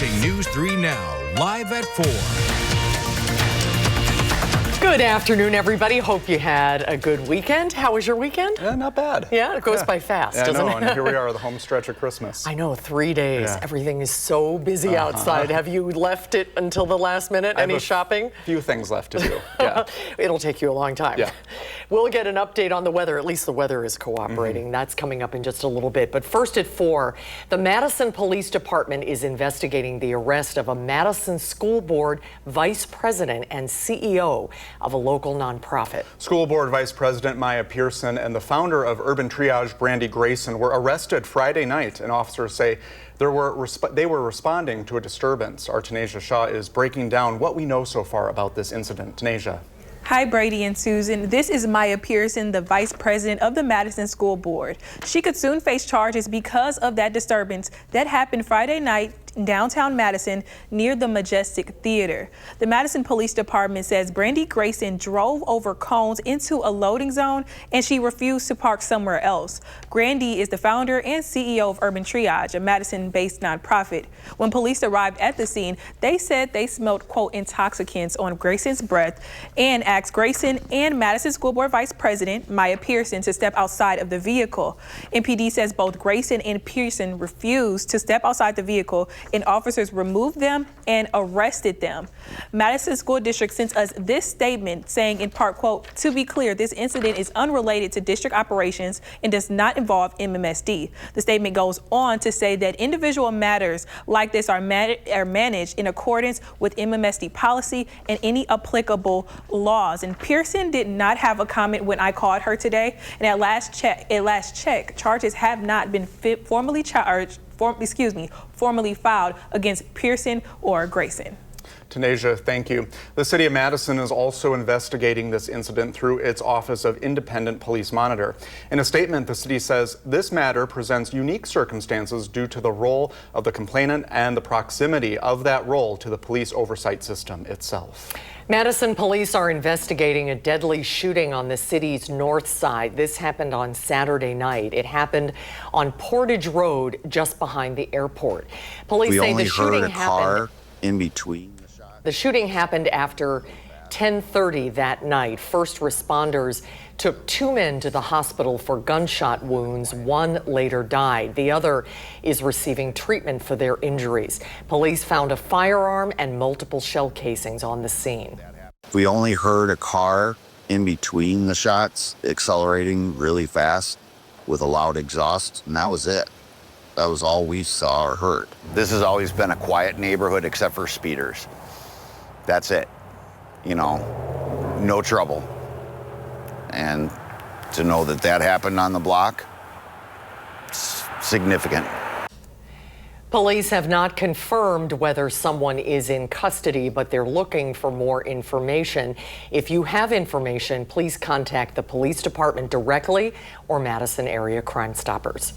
News 3 Now, live at 4. Good afternoon, everybody. Hope you had a good weekend. How was your weekend? Yeah, not bad. Yeah, it goes by fast, doesn't it? And here we are, the home stretch of Christmas. I know, 3 days. Yeah. Everything is so busy outside. Have you left it until the last minute? Any shopping? Few things left to do. Yeah. It'll take you a long time. Yeah. We'll get an update on the weather. At least the weather is cooperating. That's coming up in just a little bit. But first at 4, the Madison Police Department is investigating the arrest of a Madison School Board Vice President and CEO of a local nonprofit. School Board Vice President Maya Pearson and the founder of Urban Triage, Brandy Grayson, were arrested Friday night, and officers say they were responding to a disturbance. Our Tanisha Shaw is breaking down what we know so far about this incident. Tanisha. Hi, Brady and Susan. This is Maya Pearson, the vice president of the Madison School Board. She could soon face charges because of that disturbance that happened Friday night in downtown Madison near the Majestic Theater. The Madison Police Department says Brandy Grayson drove over cones into a loading zone and she refused to park somewhere else. Brandy is the founder and CEO of Urban Triage, a Madison-based nonprofit. When police arrived at the scene, they said they smelled, quote, intoxicants on Grayson's breath and asked Grayson and Madison School Board Vice President Maya Pearson to step outside of the vehicle. MPD says both Grayson and Pearson refused to step outside the vehicle, and officers removed them and arrested them. Madison School District sent us this statement saying in part, quote, to be clear, this incident is unrelated to district operations and does not involve MMSD. The statement goes on to say that individual matters like this are managed in accordance with MMSD policy and any applicable laws. And Pearson did not have a comment when I called her today. And at last check, charges have not been formally filed against Pearson or Grayson. Tanisha, thank you. The City of Madison is also investigating this incident through its Office of Independent Police Monitor. In a statement, the city says this matter presents unique circumstances due to the role of the complainant and the proximity of that role to the police oversight system itself. Madison police are investigating a deadly shooting on the city's north side. This happened on Saturday night. It happened on Portage Road, just behind the airport. Police say the shooting happened in between. The shooting happened after 10:30 that night. First responders took 2 men to the hospital for gunshot wounds. One later died. The other is receiving treatment for their injuries. Police found a firearm and multiple shell casings on the scene. We only heard a car in between the shots accelerating really fast with a loud exhaust, and that was it. That was all we saw or heard. This has always been a quiet neighborhood except for speeders. That's it. You know, no trouble. And to know that that happened on the block, it's significant. Police have not confirmed whether someone is in custody, but they're looking for more information. If you have information, please contact the police department directly or Madison Area Crime Stoppers.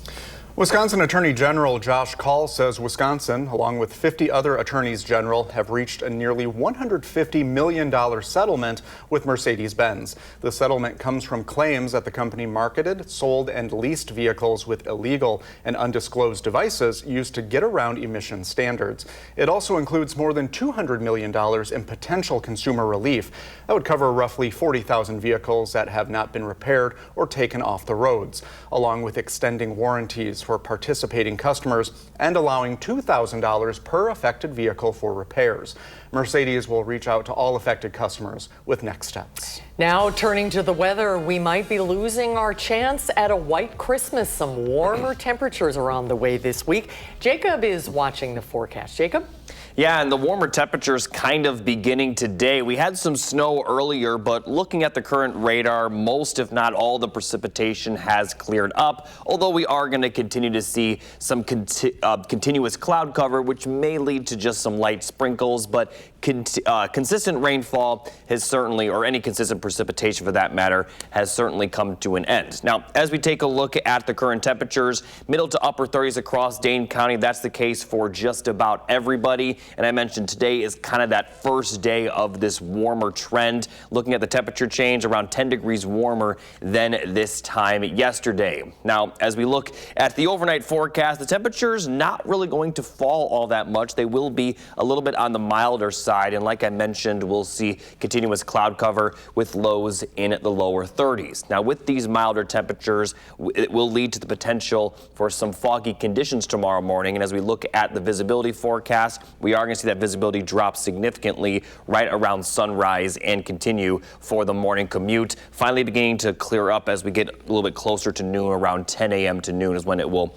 Wisconsin Attorney General Josh Kaul says Wisconsin, along with 50 other attorneys general, have reached a nearly $150 million settlement with Mercedes-Benz. The settlement comes from claims that the company marketed, sold, and leased vehicles with illegal and undisclosed devices used to get around emission standards. It also includes more than $200 million in potential consumer relief. That would cover roughly 40,000 vehicles that have not been repaired or taken off the roads, along with extending warranties for participating customers and allowing $2,000 per affected vehicle for repairs. Mercedes will reach out to all affected customers with next steps. Now turning to the weather, we might be losing our chance at a white Christmas. Some warmer temperatures are on the way this week. Jacob is watching the forecast. Jacob? Yeah, and the warmer temperatures kind of beginning today. We had some snow earlier, but looking at the current radar, most if not all the precipitation has cleared up, although we are going to continue to see some continuous cloud cover, which may lead to just some light sprinkles. But consistent rainfall has certainly, or any consistent precipitation for that matter, has certainly come to an end. Now, as we take a look at the current temperatures, middle to upper 30s across Dane County, that's the case for just about everybody. And I mentioned today is kind of that first day of this warmer trend. Looking at the temperature change, around 10 degrees warmer than this time yesterday. Now, as we look at the overnight forecast, the temperature's not really going to fall all that much. They will be a little bit on the milder side. And like I mentioned, we'll see continuous cloud cover with lows in the lower 30s. Now, with these milder temperatures, it will lead to the potential for some foggy conditions tomorrow morning. And as we look at the visibility forecast, we are going to see that visibility drop significantly right around sunrise and continue for the morning commute. Finally beginning to clear up as we get a little bit closer to noon. Around 10 a.m. to noon is when it will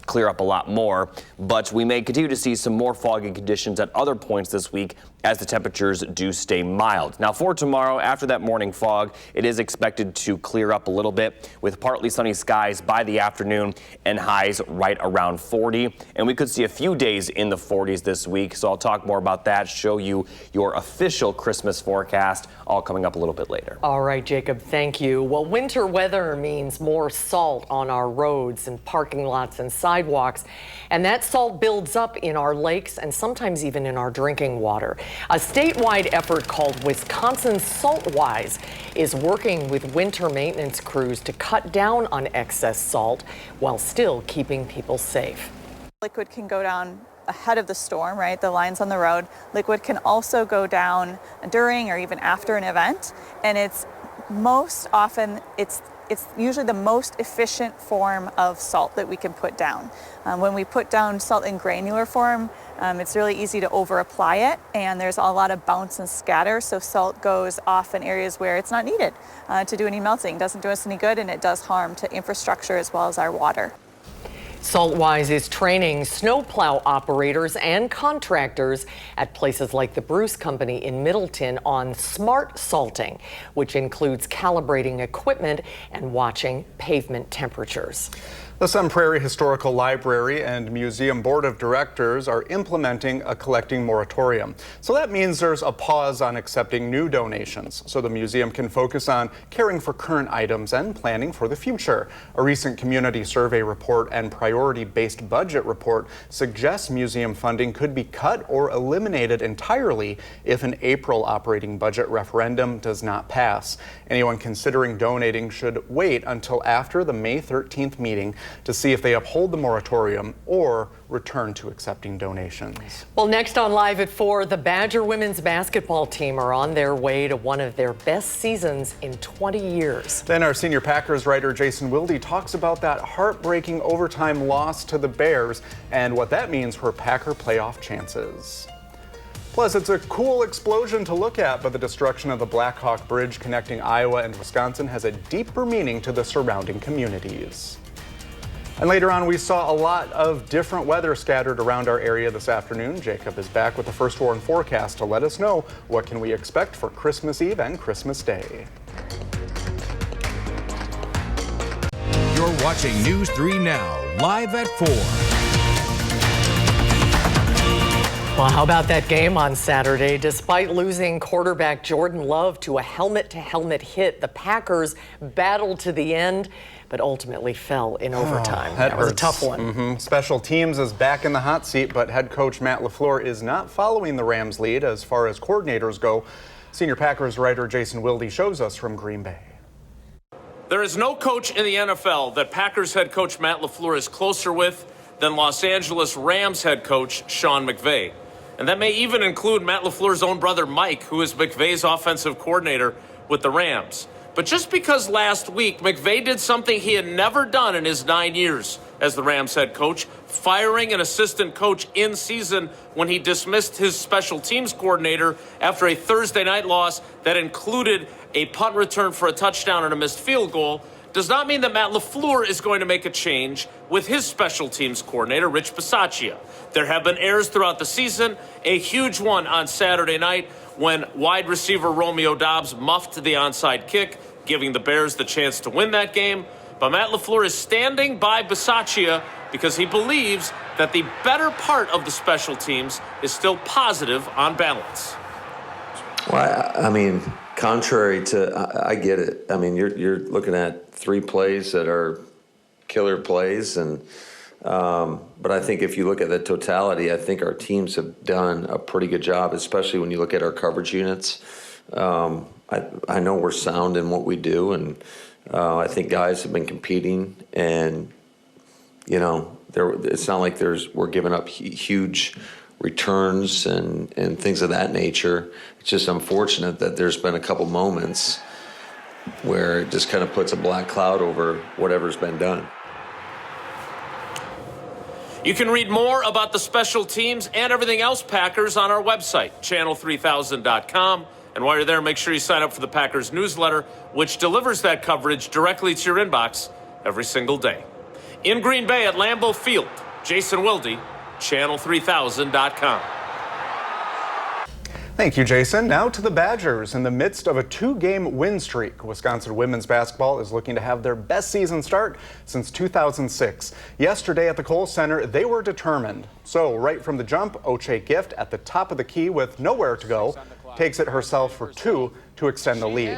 clear up a lot more, but we may continue to see some more foggy conditions at other points this week as the temperatures do stay mild. Now for tomorrow, after that morning fog, it is expected to clear up a little bit with partly sunny skies by the afternoon and highs right around 40. And we could see a few days in the 40s this week. So I'll talk more about that, show you your official Christmas forecast, all coming up a little bit later. All right, Jacob, thank you. Well, winter weather means more salt on our roads and parking lots and sidewalks, and that salt builds up in our lakes and sometimes even in our drinking water. A statewide effort called Wisconsin Saltwise is working with winter maintenance crews to cut down on excess salt while still keeping people safe. Liquid can go down ahead of the storm, right? The lines on the road. Liquid can also go down during or even after an event, and it's most often it's usually the most efficient form of salt that we can put down. When we put down salt in granular form, it's really easy to over apply it, and there's a lot of bounce and scatter, so salt goes off in areas where it's not needed to do any melting. It doesn't do us any good, and it does harm to infrastructure as well as our water. Saltwise is training snowplow operators and contractors at places like the Bruce Company in Middleton on smart salting, which includes calibrating equipment and watching pavement temperatures. The Sun Prairie Historical Library and Museum Board of Directors are implementing a collecting moratorium. So that means there's a pause on accepting new donations, so the museum can focus on caring for current items and planning for the future. A recent community survey report and priority-based budget report suggests museum funding could be cut or eliminated entirely if an April operating budget referendum does not pass. Anyone considering donating should wait until after the May 13th meeting to see if they uphold the moratorium or return to accepting donations. Well, next on Live at 4, the Badger women's basketball team are on their way to one of their best seasons in 20 years. Then our senior Packers writer Jason Wilde talks about that heartbreaking overtime loss to the Bears and what that means for Packer playoff chances. Plus, it's a cool explosion to look at, but the destruction of the Black Hawk Bridge connecting Iowa and Wisconsin has a deeper meaning to the surrounding communities. And later on, we saw a lot of different weather scattered around our area this afternoon. Jacob is back with the First Warn forecast to let us know what can we expect for Christmas Eve and Christmas Day. You're watching News 3 Now, live at 4. Well, how about that game on Saturday? Despite losing quarterback Jordan Love to a helmet-to-helmet hit, the Packers battled to the end, but ultimately fell in overtime. That was a tough one. Special Teams is back in the hot seat, but head coach Matt LaFleur is not following the Rams' lead as far as coordinators go. Senior Packers writer Jason Wilde shows us from Green Bay. There is no coach in the NFL that Packers head coach Matt LaFleur is closer with than Los Angeles Rams head coach Sean McVay. And that may even include Matt LaFleur's own brother Mike, who is McVay's offensive coordinator with the Rams. But just because last week McVay did something he had never done in his 9 years as the Rams head coach, firing an assistant coach in season when he dismissed his special teams coordinator after a Thursday night loss that included a punt return for a touchdown and a missed field goal, does not mean that Matt LaFleur is going to make a change with his special teams coordinator, Rich Bisaccia. There have been errors throughout the season, a huge one on Saturday night when wide receiver Romeo Doubs muffed the onside kick, giving the Bears the chance to win that game. But Matt LaFleur is standing by Bisaccia because he believes that the better part of the special teams is still positive on balance. Well, I mean, contrary to, I get it. I mean, you're looking at 3 plays that are killer plays, and but I think if you look at the totality, I think our teams have done a pretty good job, especially when you look at our coverage units. I know we're sound in what we do, and I think guys have been competing, and you know, it's not like we're giving up huge returns and things of that nature. It's just unfortunate that there's been a couple moments where it just kind of puts a black cloud over whatever's been done. You can read more about the special teams and everything else Packers on our website, channel3000.com. And while you're there, make sure you sign up for the Packers newsletter, which delivers that coverage directly to your inbox every single day. In Green Bay at Lambeau Field, Jason Wilde, channel3000.com. Thank you, Jason. Now to the Badgers. In the midst of a 2-game win streak, Wisconsin women's basketball is looking to have their best season start since 2006. Yesterday at the Kohl Center, they were determined. So right from the jump, Ochai Gift at the top of the key with nowhere to go, takes it herself for 2 to extend the lead.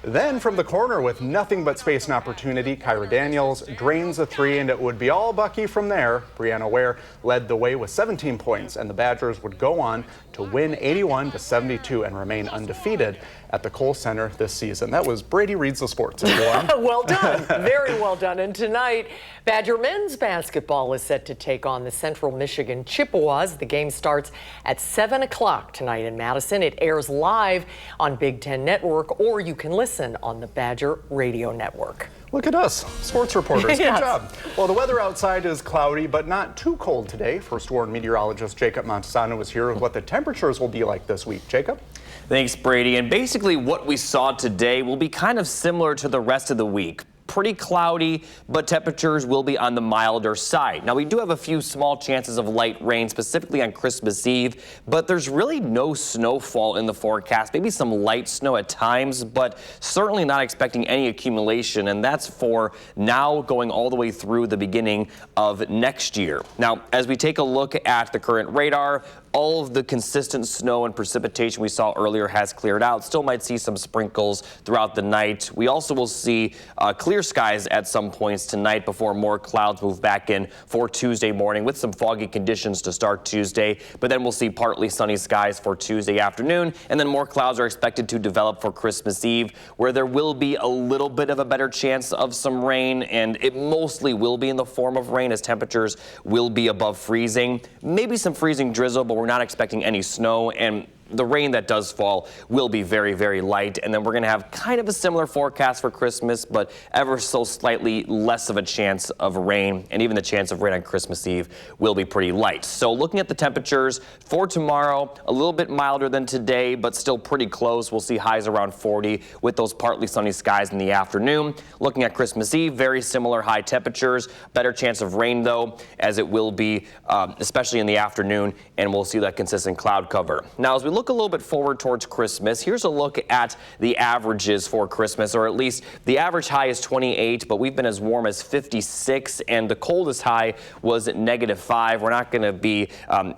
Then from the corner with nothing but space and opportunity, Kyra Daniels drains a 3, and it would be all Bucky from there. Brianna Ware led the way with 17 points, and the Badgers would go on to win 81-72 and remain undefeated at the Kohl Center this season. That was Brady Reads the Sports, everyone. Well done. Very well done. And tonight, Badger men's basketball is set to take on the Central Michigan Chippewas. The game starts at 7 o'clock tonight in Madison. It airs live on Big Ten Network, or you can listen on the Badger Radio Network. Look at us, sports reporters. Yes. Good job. Well, the weather outside is cloudy, but not too cold today. First Warn meteorologist Jacob Montesano is here with what the temperatures will be like this week. Jacob? Thanks, Brady. And basically what we saw today will be kind of similar to the rest of the week. Pretty cloudy, but temperatures will be on the milder side. Now, we do have a few small chances of light rain, specifically on Christmas Eve, but there's really no snowfall in the forecast. Maybe some light snow at times, but certainly not expecting any accumulation, and that's for now going all the way through the beginning of next year. Now, as we take a look at the current radar, all of the consistent snow and precipitation we saw earlier has cleared out. Still might see some sprinkles throughout the night. We also will see clear skies at some points tonight before more clouds move back in for Tuesday morning with some foggy conditions to start Tuesday. But then we'll see partly sunny skies for Tuesday afternoon, and then more clouds are expected to develop for Christmas Eve, where there will be a little bit of a better chance of some rain, and it mostly will be in the form of rain as temperatures will be above freezing. Maybe some freezing drizzle, but we're not expecting any snow, and the rain that does fall will be very, very light. And then we're going to have kind of a similar forecast for Christmas, but ever so slightly less of a chance of rain. And even the chance of rain on Christmas Eve will be pretty light. So looking at the temperatures for tomorrow, a little bit milder than today, but still pretty close. We'll see highs around 40 with those partly sunny skies in the afternoon. Looking at Christmas Eve, very similar high temperatures. Better chance of rain, though, as it will be, especially in the afternoon, and we'll see that consistent cloud cover. Now, as we look a little bit forward towards Christmas, here's a look at the averages for Christmas, or at least the average high is 28, but we've been as warm as 56, and the coldest high was at -5. We're not going to be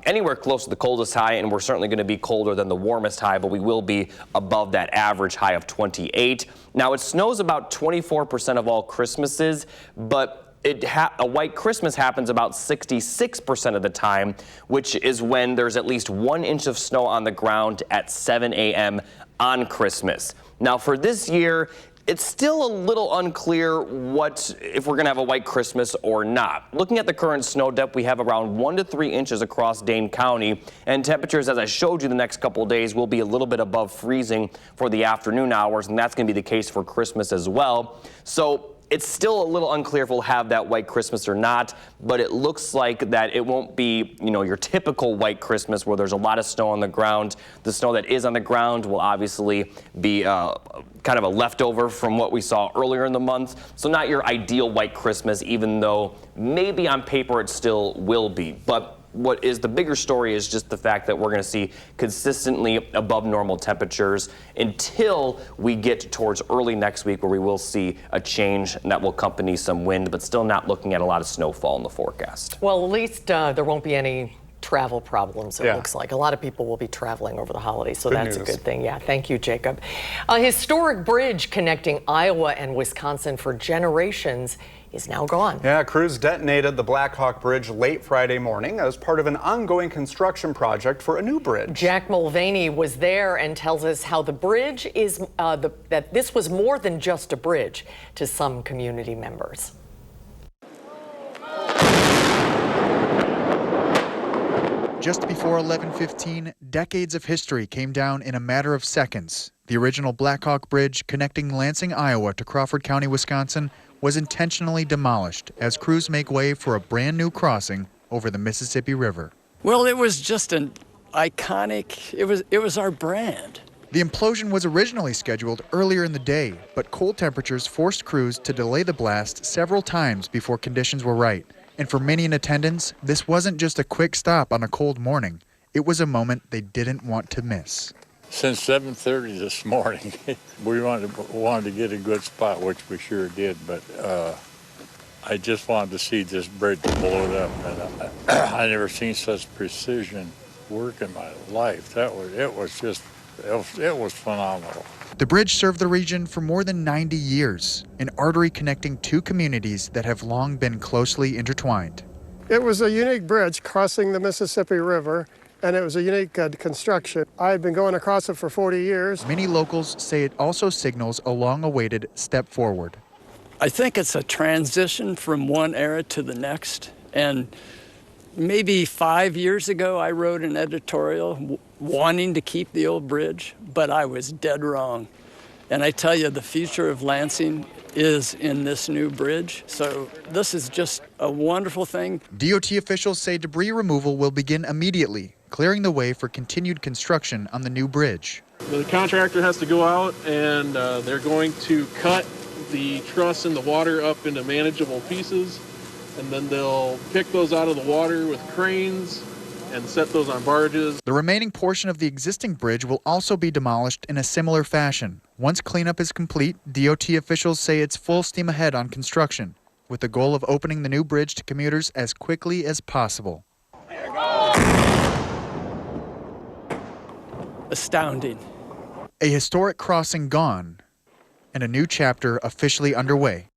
anywhere close to the coldest high, and we're certainly going to be colder than the warmest high, but we will be above that average high of 28. Now, it snows about 24% of all Christmases, but a white Christmas happens about 66% of the time, which is when there's at least 1 inch of snow on the ground at 7 a.m. on Christmas. Now, for this year, it's still a little unclear if we're going to have a white Christmas or not. Looking at the current snow depth, we have around 1 to 3 inches across Dane County, and temperatures, as I showed you, the next couple of days will be a little bit above freezing for the afternoon hours, and that's going to be the case for Christmas as well. So it's still a little unclear if we'll have that white Christmas or not, but it looks like that it won't be, your typical white Christmas where there's a lot of snow on the ground. The snow that is on the ground will obviously be kind of a leftover from what we saw earlier in the month. So not your ideal white Christmas, even though maybe on paper it still will be. But what is the bigger story is just the fact that we're going to see consistently above normal temperatures until we get towards early next week, where we will see a change and that will accompany some wind, but still not looking at a lot of snowfall in the forecast. Well, at least there won't be any travel problems, it looks like. A lot of people will be traveling over the holidays, so that's a good thing. Yeah, thank you, Jacob. A historic bridge connecting Iowa and Wisconsin for generations is now gone. Yeah, crews detonated the Black Hawk Bridge late Friday morning as part of an ongoing construction project for a new bridge. Jack Mulvaney was there and tells us how the bridge is, that this was more than just a bridge to some community members. Just before 11:15, decades of history came down in a matter of seconds. The original Black Hawk Bridge connecting Lansing, Iowa to Crawford County, Wisconsin was intentionally demolished as crews make way for a brand new crossing over the Mississippi River. Well, it was just an iconic, it was our brand. The implosion was originally scheduled earlier in the day, but cold temperatures forced crews to delay the blast several times before conditions were right. And for many in attendance, this wasn't just a quick stop on a cold morning. It was a moment they didn't want to miss. Since 7:30 this morning, we wanted to get a good spot, which we sure did, but I just wanted to see this bridge blow it up. And I never seen such precision work in my life. It was phenomenal. The bridge served the region for more than 90 years, an artery connecting two communities that have long been closely intertwined. It was a unique bridge crossing the Mississippi River, and it was a unique construction. I had been going across it for 40 years. Many locals say it also signals a long-awaited step forward. I think it's a transition from one era to the next. And maybe 5 years ago, I wrote an editorial wanting to keep the old bridge, but I was dead wrong. And I tell you, the future of Lansing is in this new bridge. So this is just a wonderful thing. DOT officials say debris removal will begin immediately, clearing the way for continued construction on the new bridge. The contractor has to go out and they're going to cut the truss and the water up into manageable pieces, and then they'll pick those out of the water with cranes and set those on barges. The remaining portion of the existing bridge will also be demolished in a similar fashion. Once cleanup is complete, DOT officials say it's full steam ahead on construction, with the goal of opening the new bridge to commuters as quickly as possible. Astounding. A historic crossing gone, and a new chapter officially underway.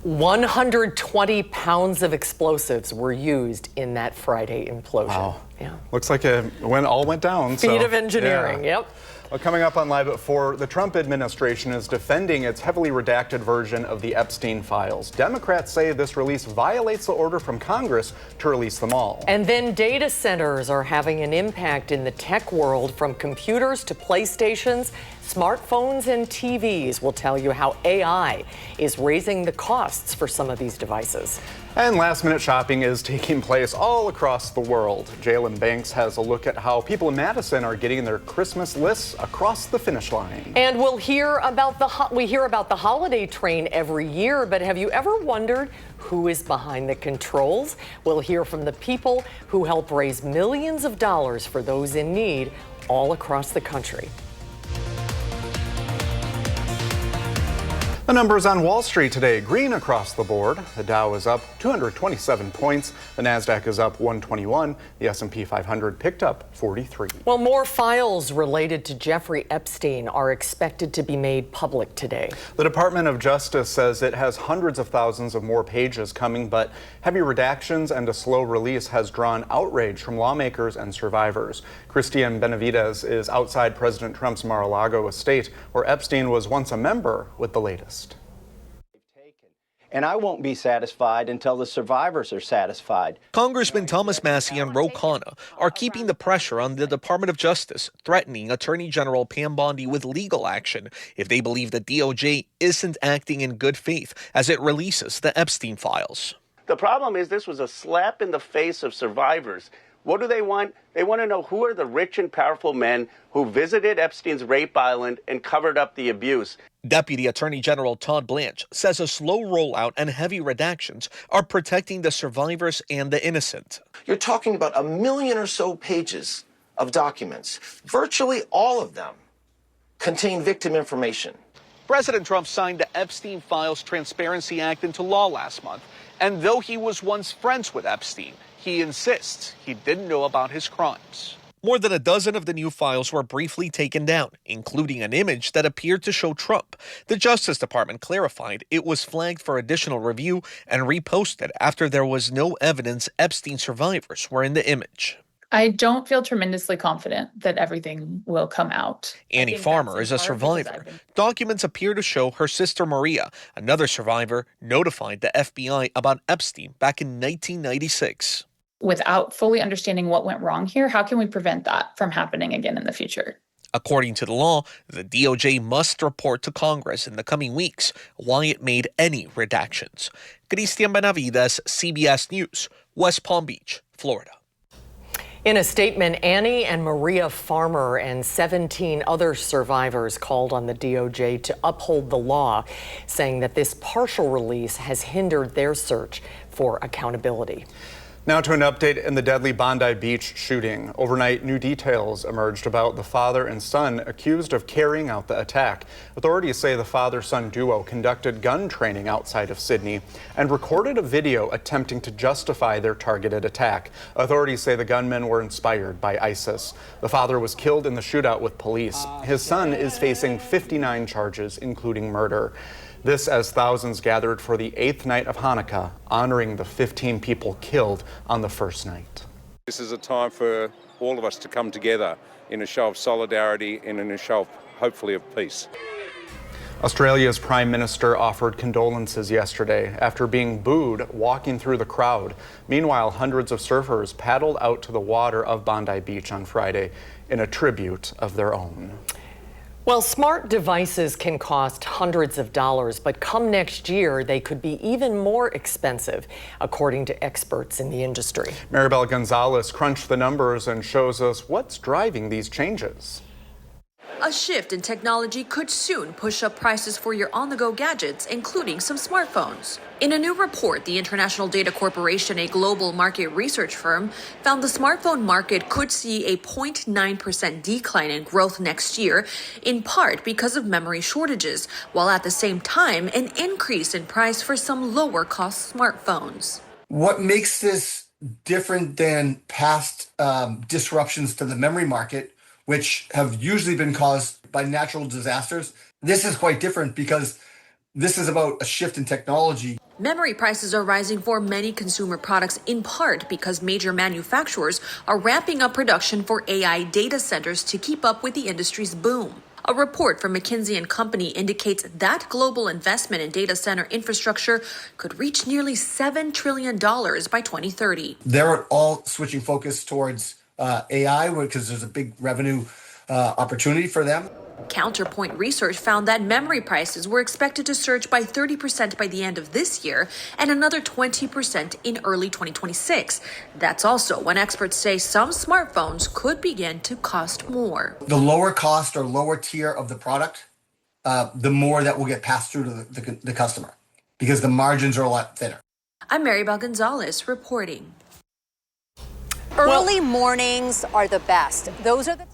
120 pounds of explosives were used in that Friday implosion. Wow. Yeah. Looks like it all went down. Feat of engineering, yep. Well, coming up on Live at 4, the Trump administration is defending its heavily redacted version of the Epstein files. Democrats say this release violates the order from Congress to release them all. And then data centers are having an impact in the tech world, from computers to PlayStations, smartphones and TVs. We'll tell you how AI is raising the costs for some of these devices. And last-minute shopping is taking place all across the world. Jalen Banks has a look at how people in Madison are getting their Christmas lists across the finish line. And we'll hear about we hear about the holiday train every year, but have you ever wondered who is behind the controls? We'll hear from the people who help raise millions of dollars for those in need all across the country. The numbers on Wall Street today, green across the board. The Dow is up 227 points. The Nasdaq is up 121. The S&P 500 picked up 43. Well, more files related to Jeffrey Epstein are expected to be made public today. The Department of Justice says it has hundreds of thousands of more pages coming, but heavy redactions and a slow release has drawn outrage from lawmakers and survivors. Christian Benavides is outside President Trump's Mar-a-Lago estate, where Epstein was once a member, with the latest. And I won't be satisfied until the survivors are satisfied. Congressman Thomas Massie and Ro Khanna are keeping the pressure on the Department of Justice, threatening Attorney General Pam Bondi with legal action if they believe the DOJ isn't acting in good faith as it releases the Epstein files. The problem is this was a slap in the face of survivors. What do they want? They want to know who are the rich and powerful men who visited Epstein's rape island and covered up the abuse. Deputy Attorney General Todd Blanche says a slow rollout and heavy redactions are protecting the survivors and the innocent. You're talking about 1 million or so pages of documents. Virtually all of them contain victim information. President Trump signed the Epstein Files Transparency Act into law last month. And though he was once friends with Epstein, he insists he didn't know about his crimes. More than a dozen of the new files were briefly taken down, including an image that appeared to show Trump. The Justice Department clarified it was flagged for additional review and reposted after there was no evidence Epstein survivors were in the image. I don't feel tremendously confident that everything will come out. Annie Farmer is a survivor. Documents appear to show her sister Maria, another survivor, notified the FBI about Epstein back in 1996. Without fully understanding what went wrong here, how can we prevent that from happening again in the future? According to the law, the DOJ must report to Congress in the coming weeks why it made any redactions. Christian Benavides, CBS News, West Palm Beach, Florida. In a statement, Annie and Maria Farmer and 17 other survivors called on the DOJ to uphold the law, saying that this partial release has hindered their search for accountability. Now to an update in the deadly Bondi Beach shooting. Overnight, new details emerged about the father and son accused of carrying out the attack. Authorities say the father-son duo conducted gun training outside of Sydney and recorded a video attempting to justify their targeted attack. Authorities say the gunmen were inspired by ISIS. The father was killed in the shootout with police. His son is facing 59 charges, including murder. This as thousands gathered for the 8th night of Hanukkah, honoring the 15 people killed on the first night. This is a time for all of us to come together in a show of solidarity and in a show, hopefully, of peace. Australia's Prime Minister offered condolences yesterday after being booed walking through the crowd. Meanwhile, hundreds of surfers paddled out to the water of Bondi Beach on Friday in a tribute of their own. Well, smart devices can cost hundreds of dollars, but come next year, they could be even more expensive, according to experts in the industry. Maribel Gonzalez crunched the numbers and shows us what's driving these changes. A shift in technology could soon push up prices for your on-the-go gadgets, including some smartphones. In a new report, the International Data Corporation, a global market research firm, found the smartphone market could see a 0.9% decline in growth next year, in part because of memory shortages, while at the same time, an increase in price for some lower-cost smartphones. What makes this different than past disruptions to the memory market, which have usually been caused by natural disasters? This is quite different because this is about a shift in technology. Memory prices are rising for many consumer products in part because major manufacturers are ramping up production for AI data centers to keep up with the industry's boom. A report from McKinsey & Company indicates that global investment in data center infrastructure could reach nearly $7 trillion by 2030. They're all switching focus towards AI because there's a big revenue opportunity for them. Counterpoint Research found that memory prices were expected to surge by 30% by the end of this year and another 20% in early 2026. That's also when experts say some smartphones could begin to cost more. The lower cost or lower tier of the product, the more that will get passed through to the customer because the margins are a lot thinner. I'm Maribel Gonzalez reporting. Early mornings are the best. Those are the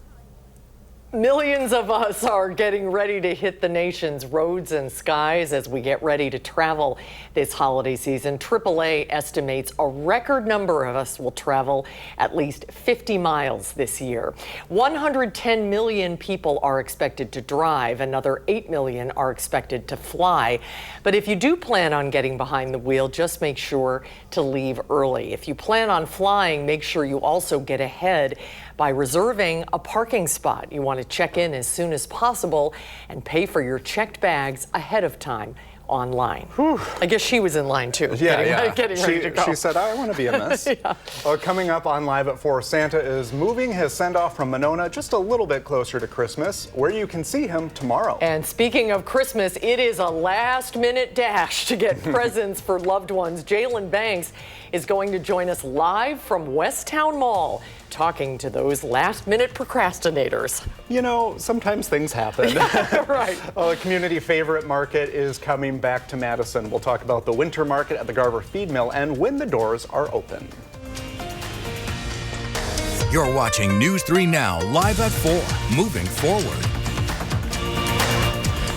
Millions of us are getting ready to hit the nation's roads and skies as we get ready to travel this holiday season. AAA estimates a record number of us will travel at least 50 miles this year. 110 million people are expected to drive. Another 8 million are expected to fly. But if you do plan on getting behind the wheel, just make sure to leave early. If you plan on flying, make sure you also get ahead by reserving a parking spot. You want to check in as soon as possible and pay for your checked bags ahead of time. online. I guess she was in line too. Getting ready to go. She said, I want to be in this. Well, coming up on Live at 4, Santa is moving his send-off from Monona just a little bit closer to Christmas, where you can see him tomorrow. And speaking of Christmas, it is a last-minute dash to get presents for loved ones. Jalen Banks is going to join us live from Westtown Mall, talking to those last-minute procrastinators. You know, sometimes things happen. Right. Well, a community favorite market is coming back to Madison. We'll talk about the winter market at the Garver Feed Mill and when the doors are open. You're watching News 3 Now, live at 4, moving forward.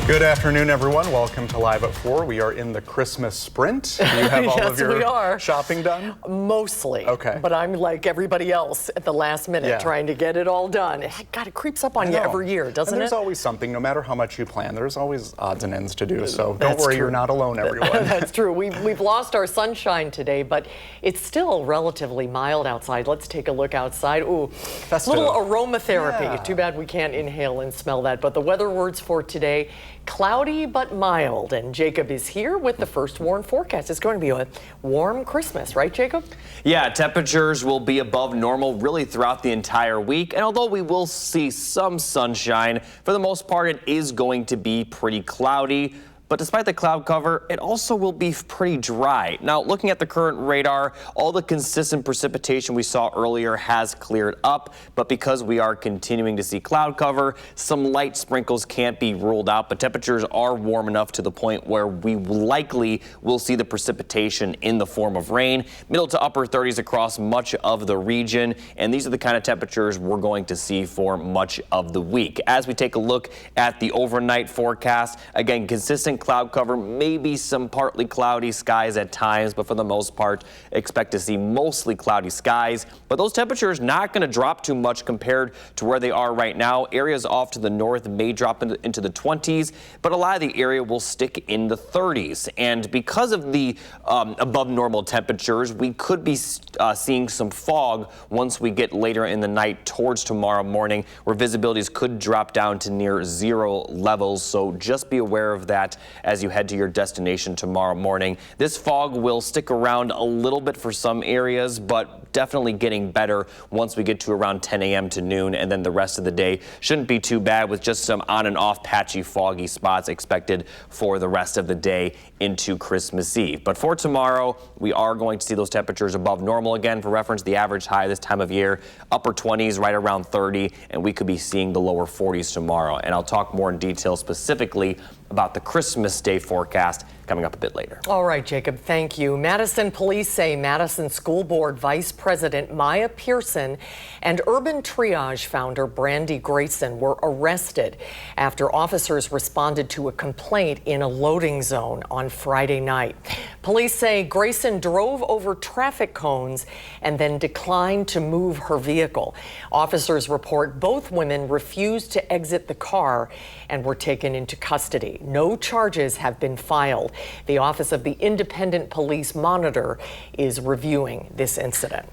Good afternoon, everyone. Welcome to Live at 4. We are in the Christmas sprint. Do you have all of your shopping done? Mostly. Okay. But I'm like everybody else at the last minute trying to get it all done. God, it creeps up on you every year, doesn't and it? There's always something, no matter how much you plan. There's always odds and ends to do. So don't worry, you're not alone, everyone. That's true. We've lost our sunshine today, but it's still relatively mild outside. Let's take a look outside. Ooh, little aromatherapy. Yeah. Too bad we can't inhale and smell that. But the weather words for today: cloudy but mild. And Jacob is here with the first warm forecast. It's going to be a warm Christmas, right, Jacob? Yeah, temperatures will be above normal really throughout the entire week. And although we will see some sunshine, for the most part, it is going to be pretty cloudy. But despite the cloud cover, it also will be pretty dry. Now, looking at the current radar, all the consistent precipitation we saw earlier has cleared up. But because we are continuing to see cloud cover, some light sprinkles can't be ruled out. But temperatures are warm enough to the point where we likely will see the precipitation in the form of rain. Middle to upper 30s across much of the region. And these are the kind of temperatures we're going to see for much of the week. As we take a look at the overnight forecast, again, consistent cloud cover, maybe some partly cloudy skies at times, but for the most part, expect to see mostly cloudy skies. But those temperatures not going to drop too much compared to where they are right now. Areas off to the north may drop into the 20s, but a lot of the area will stick in the 30s. And because of the above normal temperatures, we could be seeing some fog once we get later in the night towards tomorrow morning, where visibilities could drop down to near 0 levels. So just be aware of that as you head to your destination tomorrow morning. This fog will stick around a little bit for some areas, but definitely getting better once we get to around 10 a.m. to noon, and then the rest of the day shouldn't be too bad, with just some on and off patchy foggy spots expected for the rest of the day into Christmas Eve. But for tomorrow, we are going to see those temperatures above normal again. For reference, the average high this time of year, upper 20s, right around 30, and we could be seeing the lower 40s tomorrow. And I'll talk more in detail specifically about the Christmas Day forecast coming up a bit later. All right, Jacob, thank you. Madison police say Madison School Board Vice President Maya Pearson and Urban Triage founder Brandy Grayson were arrested after officers responded to a complaint in a loading zone on Friday night. Police say Grayson drove over traffic cones and then declined to move her vehicle. Officers report both women refused to exit the car and were taken into custody. No charges have been filed. The Office of the Independent Police Monitor is reviewing this incident.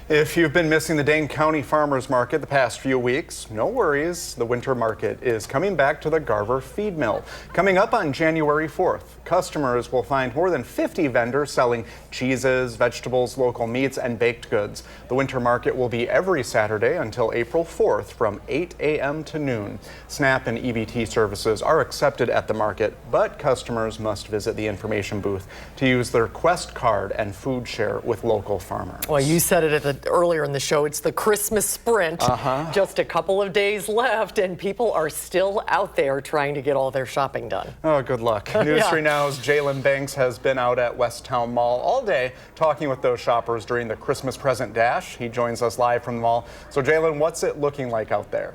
If you've been missing the Dane County Farmers Market the past few weeks, no worries. The winter market is coming back to the Garver Feed Mill. Coming up on January 4th, customers will find more than 50 vendors selling cheeses, vegetables, local meats, and baked goods. The winter market will be every Saturday until April 4th from 8 a.m. to noon. SNAP and EBT services are accepted at the market, but customers must visit the information booth to use their Quest card and food share with local farmers. Well, you said it earlier in the show. It's the Christmas sprint. Just a couple of days left, and people are still out there trying to get all their shopping done. Oh, good luck. News 3 Now's Jalen Banks has been out at Westtown Mall all day talking with those shoppers during the Christmas present dash. He joins us live from the mall. So, Jalen, what's it looking like out there?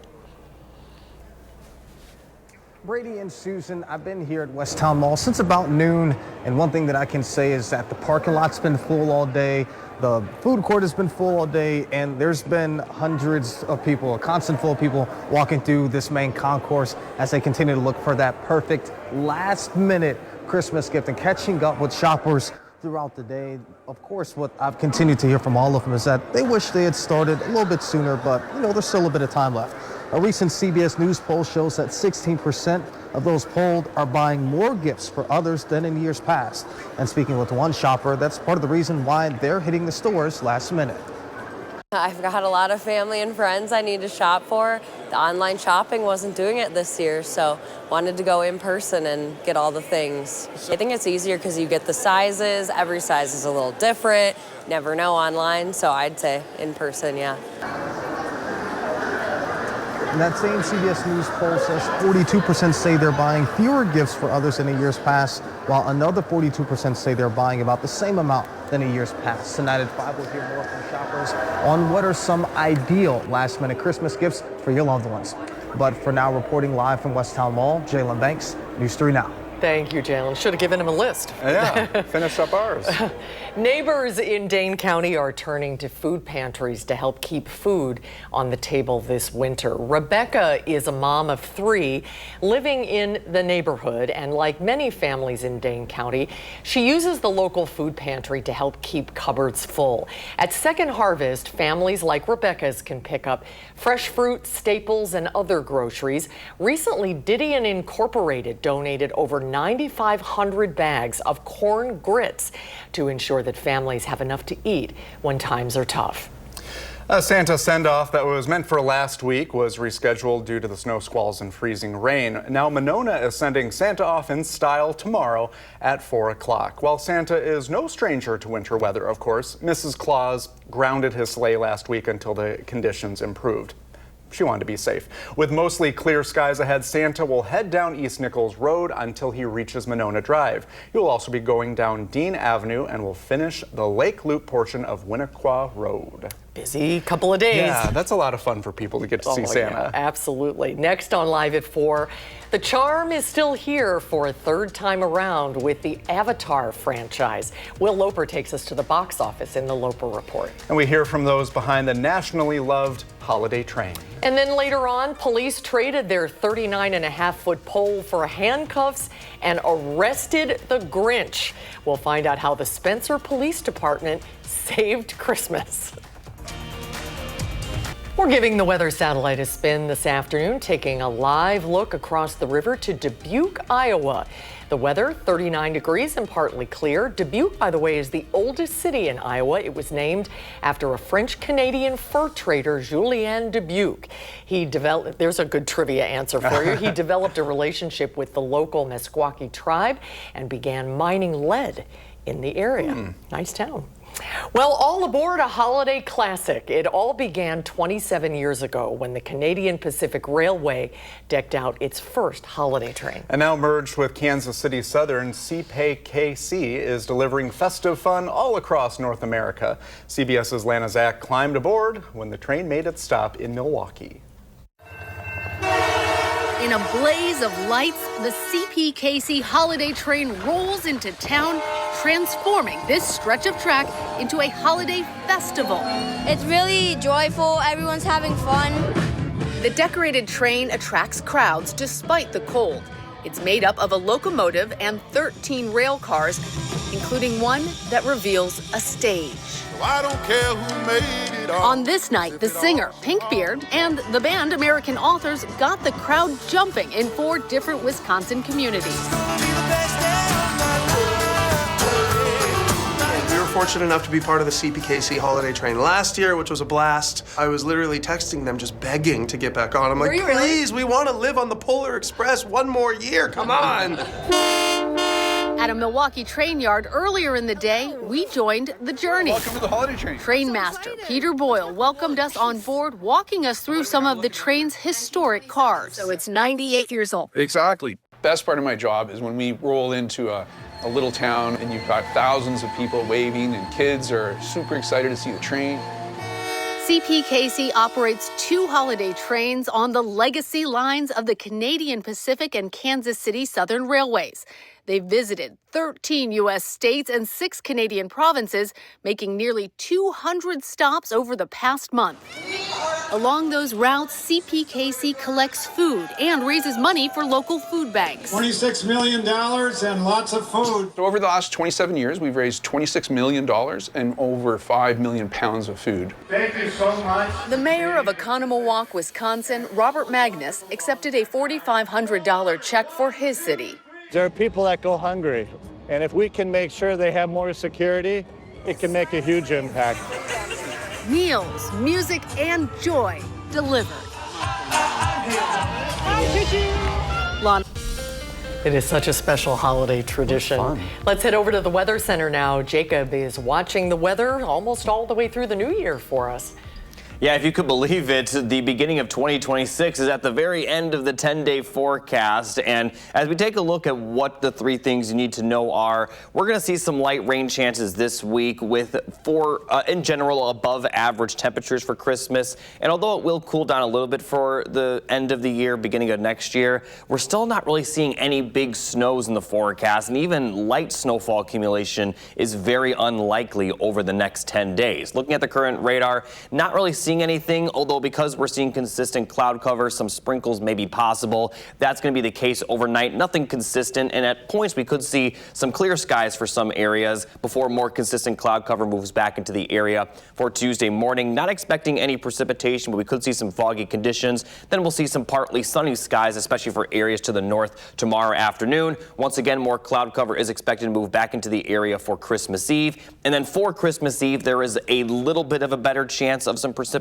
Brady and Susan, I've been here at Westtown Mall since about noon, and one thing that I can say is that the parking lot's been full all day, the food court has been full all day, and there's been hundreds of people, a constant flow of people walking through this main concourse as they continue to look for that perfect last-minute Christmas gift and catching up with shoppers throughout the day. Of course, what I've continued to hear from all of them is that they wish they had started a little bit sooner, but there's still a bit of time left. A recent CBS News poll shows that 16% of those polled are buying more gifts for others than in years past. And speaking with one shopper, that's part of the reason why they're hitting the stores last minute. I've got a lot of family and friends I need to shop for. The online shopping wasn't doing it this year, so wanted to go in person and get all the things. I think it's easier because you get the sizes. Every size is a little different. Never know online, so I'd say in person, yeah. And that same CBS News poll says 42% say they're buying fewer gifts for others than in years past, while another 42% say they're buying about the same amount than in years past. Tonight at 5, we'll hear more from shoppers on what are some ideal last-minute Christmas gifts for your loved ones. But for now, reporting live from Westtown Mall, Jalen Banks, News 3 Now. Thank you, Jalen. Should have given him a list. Yeah, finish up ours. Neighbors in Dane County are turning to food pantries to help keep food on the table this winter. Rebecca is a mom of 3 living in the neighborhood, and like many families in Dane County, she uses the local food pantry to help keep cupboards full. At Second Harvest, families like Rebecca's can pick up fresh fruit, staples, and other groceries. Recently, Didion Incorporated donated over 9,500 bags of corn grits to ensure that families have enough to eat when times are tough. A Santa send-off that was meant for last week was rescheduled due to the snow squalls and freezing rain. Now Monona is sending Santa off in style tomorrow at 4 o'clock. While Santa is no stranger to winter weather, of course, Mrs. Claus grounded his sleigh last week until the conditions improved. She wanted to be safe. With mostly clear skies ahead, Santa will head down East Nichols Road until he reaches Monona Drive. He will also be going down Dean Avenue and will finish the Lake Loop portion of Winnequa Road. Busy couple of days. Yeah, that's a lot of fun for people to get to see Santa. Yeah, absolutely. Next on Live at 4, the charm is still here for a 3rd time around with the Avatar franchise. Will Loper takes us to the box office in the Loper Report. And we hear from those behind the nationally loved holiday train. And then later on, police traded their 39.5-foot pole for handcuffs and arrested the Grinch. We'll find out how the Spencer Police Department saved Christmas. We're giving the weather satellite a spin this afternoon, taking a live look across the river to Dubuque, Iowa. The weather, 39 degrees and partly clear. Dubuque, by the way, is the oldest city in Iowa. It was named after a French-Canadian fur trader, Julien Dubuque. There's a good trivia answer for you. He developed a relationship with the local Meskwaki tribe and began mining lead in the area. Nice town. Well, all aboard a holiday classic. It all began 27 years ago when the Canadian Pacific Railway decked out its first holiday train. And now merged with Kansas City Southern, CPKC is delivering festive fun all across North America. CBS's Lana Zach climbed aboard when the train made its stop in Milwaukee. In a blaze of lights, the CPKC holiday train rolls into town, transforming this stretch of track into a holiday festival. It's really joyful. Everyone's having fun. The decorated train attracts crowds despite the cold. It's made up of a locomotive and 13 rail cars, including one that reveals a stage. I don't care who made it all. On this night, the singer, Pinkbeard, and the band American Authors got the crowd jumping in 4 different Wisconsin communities. We were fortunate enough to be part of the CPKC holiday train last year, which was a blast. I was literally texting them, just begging to get back on. I'm like, please, we want to live on the Polar Express one more year. Come on. At a Milwaukee train yard earlier in the day, we joined the journey. Welcome to the holiday train. Train master Peter Boyle welcomed us on board, walking us through some of the train's historic cars. So it's 98 years old. Exactly. Best part of my job is when we roll into a little town and you've got thousands of people waving and kids are super excited to see the train. CPKC operates 2 holiday trains on the legacy lines of the Canadian Pacific and Kansas City Southern Railways. They visited 13 U.S. states and 6 Canadian provinces, making nearly 200 stops over the past month. We are Along those routes, CPKC collects food and raises money for local food banks. $26 million and lots of food. So over the last 27 years, we've raised $26 million and over 5 million pounds of food. Thank you so much. The mayor of Oconomowoc, Wisconsin, Robert Magnus, accepted a $4,500 check for his city. There are people that go hungry, and if we can make sure they have more security, it can make a huge impact. Meals, music, and joy delivered. It is such a special holiday tradition. Let's head over to the Weather Center now. Jacob is watching the weather almost all the way through the new year for us. Yeah, if you could believe it, the beginning of 2026 is at the very end of the 10-day forecast. And as we take a look at what the three things you need to know are, we're going to see some light rain chances this week with in general, above average temperatures for Christmas. And although it will cool down a little bit for the end of the year, beginning of next year, we're still not really seeing any big snows in the forecast. And even light snowfall accumulation is very unlikely over the next 10 days. Looking at the current radar, not really seeing anything, although because we're seeing consistent cloud cover, some sprinkles may be possible. That's going to be the case overnight. Nothing consistent, and at points we could see some clear skies for some areas before more consistent cloud cover moves back into the area for Tuesday morning. Not expecting any precipitation, but we could see some foggy conditions. Then we'll see some partly sunny skies, especially for areas to the north tomorrow afternoon. Once again, more cloud cover is expected to move back into the area for Christmas Eve. And then for Christmas Eve, there is a little bit of a better chance of some precipitation,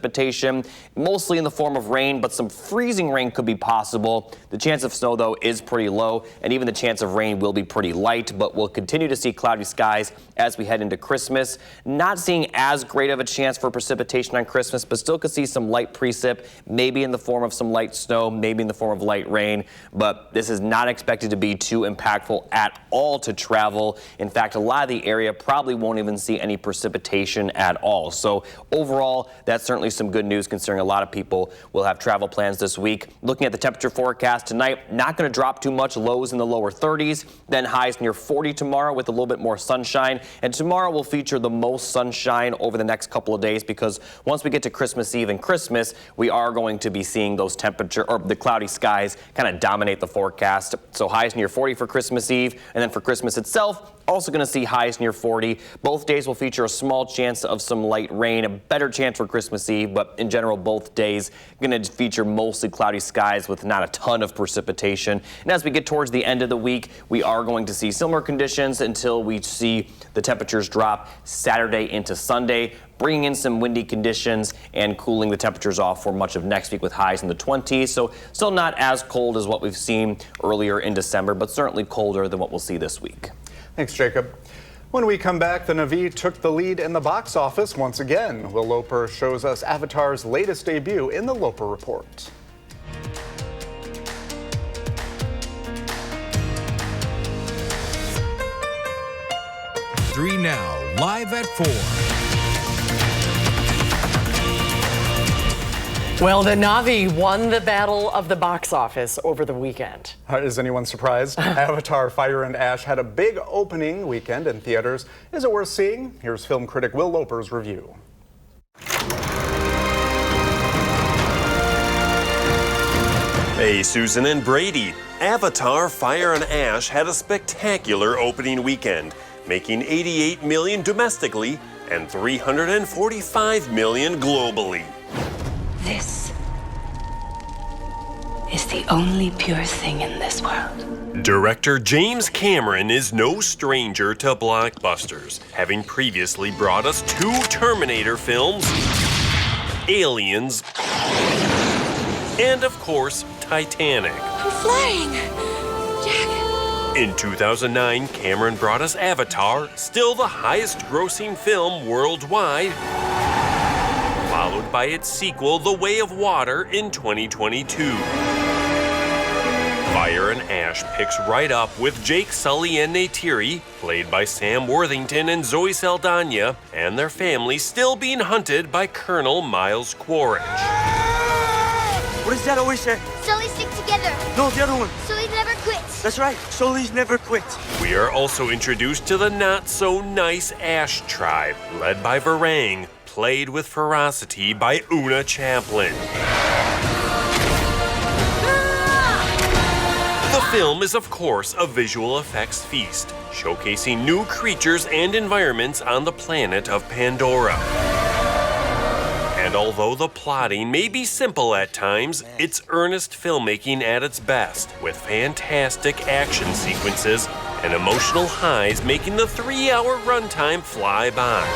mostly in the form of rain, but some freezing rain could be possible. The chance of snow, though, is pretty low, and even the chance of rain will be pretty light, but we'll continue to see cloudy skies as we head into Christmas. Not seeing as great of a chance for precipitation on Christmas, but still could see some light precip, maybe in the form of some light snow, maybe in the form of light rain, but this is not expected to be too impactful at all to travel. In fact, a lot of the area probably won't even see any precipitation at all. So overall, that's certainly some good news considering a lot of people will have travel plans this week. Looking at the temperature forecast tonight, not going to drop too much, lows in the lower 30s, then highs near 40 tomorrow with a little bit more sunshine. And tomorrow will feature the most sunshine over the next couple of days because once we get to Christmas Eve and Christmas, we are going to be seeing those the cloudy skies kind of dominate the forecast. So highs near 40 for Christmas Eve, and then for Christmas itself, also going to see highs near 40. Both days will feature a small chance of some light rain, a better chance for Christmas Eve, but in general, both days going to feature mostly cloudy skies with not a ton of precipitation. And as we get towards the end of the week, we are going to see similar conditions until we see the temperatures drop Saturday into Sunday, bringing in some windy conditions and cooling the temperatures off for much of next week with highs in the 20s. So still not as cold as what we've seen earlier in December, but certainly colder than what we'll see this week. Thanks, Jacob. When we come back, the Na'vi took the lead in the box office once again. Will Loper shows us Avatar's latest debut in the Loper Report. Three now, live at 4. Well, the Na'vi won the battle of the box office over the weekend. Is anyone surprised? Avatar Fire and Ash had a big opening weekend in theaters. Is it worth seeing? Here's film critic Will Loper's review. Hey, Susan and Brady. Avatar Fire and Ash had a spectacular opening weekend, making $88 million domestically and $345 million globally. This is the only pure thing in this world. Director James Cameron is no stranger to blockbusters, having previously brought us 2 Terminator films, Aliens, and of course, Titanic. I'm flying! Jack! In 2009, Cameron brought us Avatar, still the highest grossing film worldwide, followed by its sequel, The Way of Water, in 2022. Fire and Ash picks right up with Jake Sully and Neytiri, played by Sam Worthington and Zoe Saldana, and their family still being hunted by Colonel Miles Quaritch. What does that always say? Sully stick together. No, the other one. Sully never quits. That's right. Sully's never quit. We are also introduced to the not-so-nice Ash tribe, led by Varang, played with ferocity by Una Chaplin. The film is, of course, a visual effects feast, showcasing new creatures and environments on the planet of Pandora. And although the plotting may be simple at times, it's earnest filmmaking at its best, with fantastic action sequences and emotional highs making the 3-hour runtime fly by.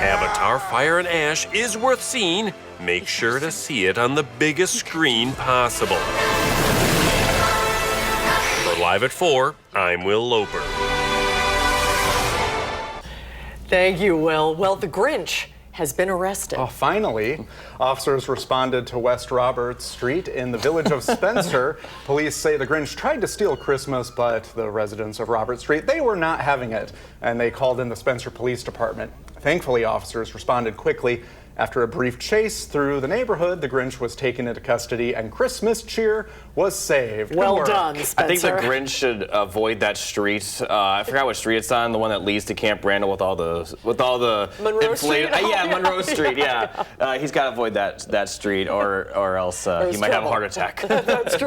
Avatar: Fire and Ash is worth seeing. Make sure to see it on the biggest screen possible. For Live at 4, I'm Will Loper. Thank you, Will. Well, the Grinch has been arrested. Oh, finally. Officers responded to West Roberts Street in the village of Spencer. Police say the Grinch tried to steal Christmas, but the residents of Roberts Street, they were not having it, and they called in the Spencer Police Department. Thankfully, officers responded quickly. After a brief chase through the neighborhood, the Grinch was taken into custody and Christmas cheer was saved. Well done, Spencer. I think the Grinch should avoid that street. I forgot what street it's on, the one that leads to Camp Randall with all the Monroe Street? Yeah, Monroe Street, yeah. He's got to avoid that street or else he might have a heart attack. That's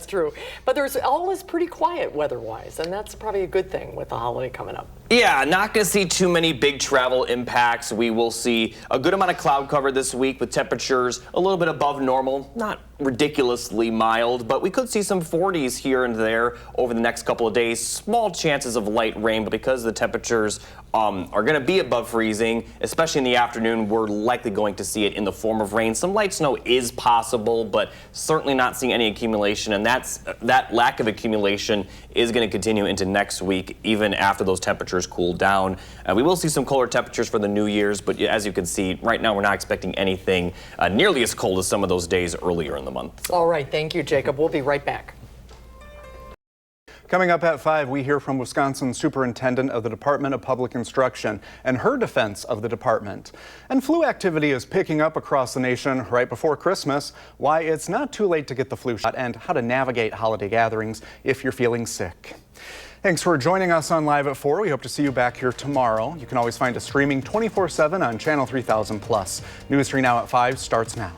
true. But all is pretty quiet weather-wise, and that's probably a good thing with the holiday coming up. Yeah, not going to see too many big travel impacts. We will see a good amount of cloud cover this week with temperatures a little bit above normal, not ridiculously mild, but we could see some 40s here and there over the next couple of days. Small chances of light rain, but because the temperatures are going to be above freezing, especially in the afternoon, we're likely going to see it in the form of rain. Some light snow is possible, but certainly not seeing any accumulation, and that lack of accumulation is going to continue into next week, even after those temperatures cool down. We will see some colder temperatures for the New Year's, but as you can see, right now we're not expecting anything nearly as cold as some of those days earlier in the month. All right, thank you, Jacob. We'll be right back. Coming up at 5, we hear from Wisconsin Superintendent of the Department of Public Instruction and her defense of the department. And flu activity is picking up across the nation right before Christmas, why it's not too late to get the flu shot, and how to navigate holiday gatherings if you're feeling sick. Thanks for joining us on Live at 4. We hope to see you back here tomorrow. You can always find us streaming 24/7 on Channel 3000+. News 3 Now at 5 starts now.